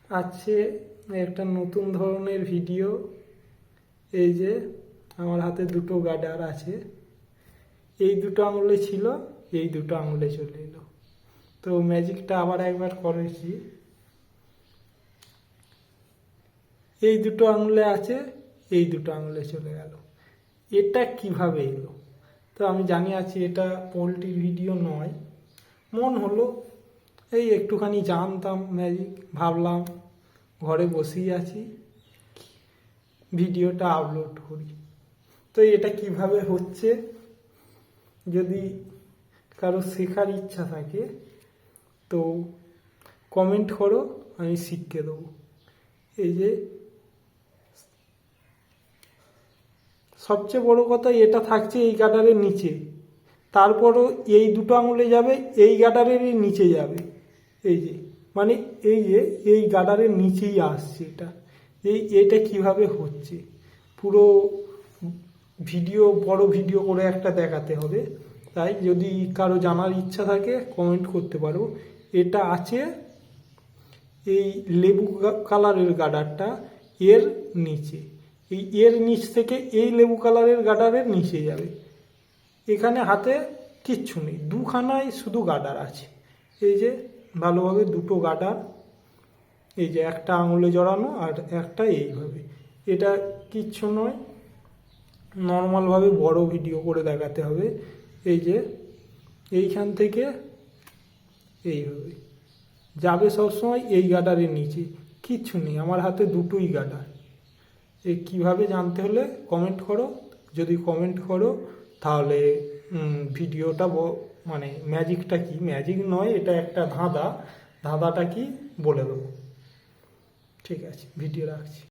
আছে একটা নতুন ধরনের ভিডিও। এই যে আমার হাতে দুটো গার্ডার আছে, এই দুটো আঙুলে ছিল, এই দুটো আঙুলে চলে এলো। তো ম্যাজিকটা আবার একবার করেছি, এই দুটো আঙুলে আছে, এই দুটো আঙুলে চলে গেল। এটা কিভাবে এলো? তো আমি জানি আছি এটা পোল্ট্রির ভিডিও নয়, মন হলো এই একটুখানি জানতাম ম্যাজিক, ভাবলাম ঘরে বসেই আছি, ভিডিওটা আপলোড করি। তো এটা কিভাবে হচ্ছে যদি কারো শেখার ইচ্ছা থাকে তো কমেন্ট করো, আমি শিখিয়ে দেবো। এই যে সবচেয়ে বড় কথা, এটা থাকছে এই গার্ডারের নিচে, তারপরও এই দুটো আঙুলে যাবে এই গার্ডারেরই নিচে যাবে। এই যে মানে এই যে এই গার্ডারের নিচেই আসছে এটা। এটা কিভাবে হচ্ছে পুরো ভিডিও, বড় ভিডিও করে একটা দেখাতে হবে। তাই যদি কারো জানার ইচ্ছা থাকে কমেন্ট করতে পারো। এটা আছে এই লেবু কালারের গার্ডারটা এর নিচে, এই এর নিচ থেকে এই লেবু কালারের গার্ডারের নিচে যাবে। এখানে হাতে কিচ্ছু নেই, দুখানায় শুধু গার্ডার আছে। এই যে ভালোভাবে দুটো গার্ডার, এই যে একটা আঙুলে জড়ানো আর একটা এইভাবে। এটা কিচ্ছু নয়, নর্মালভাবে বড় ভিডিও করে দেখাতে হবে। এই যে এইখান থেকে এইভাবে যাবে সবসময় এই গার্ডারের নিচে, কিচ্ছু নেই। আমার হাতে দুটোই গার্ডার। এই কীভাবে জানতে হলে কমেন্ট করো, যদি কমেন্ট করো তাহলে ভিডিওটা মানে ম্যাজিকটা কি, ম্যাজিক নয় এটা একটা ধাঁধাটা কি বলে দেবো। ঠিক আছে, ভিডিও রাখছি।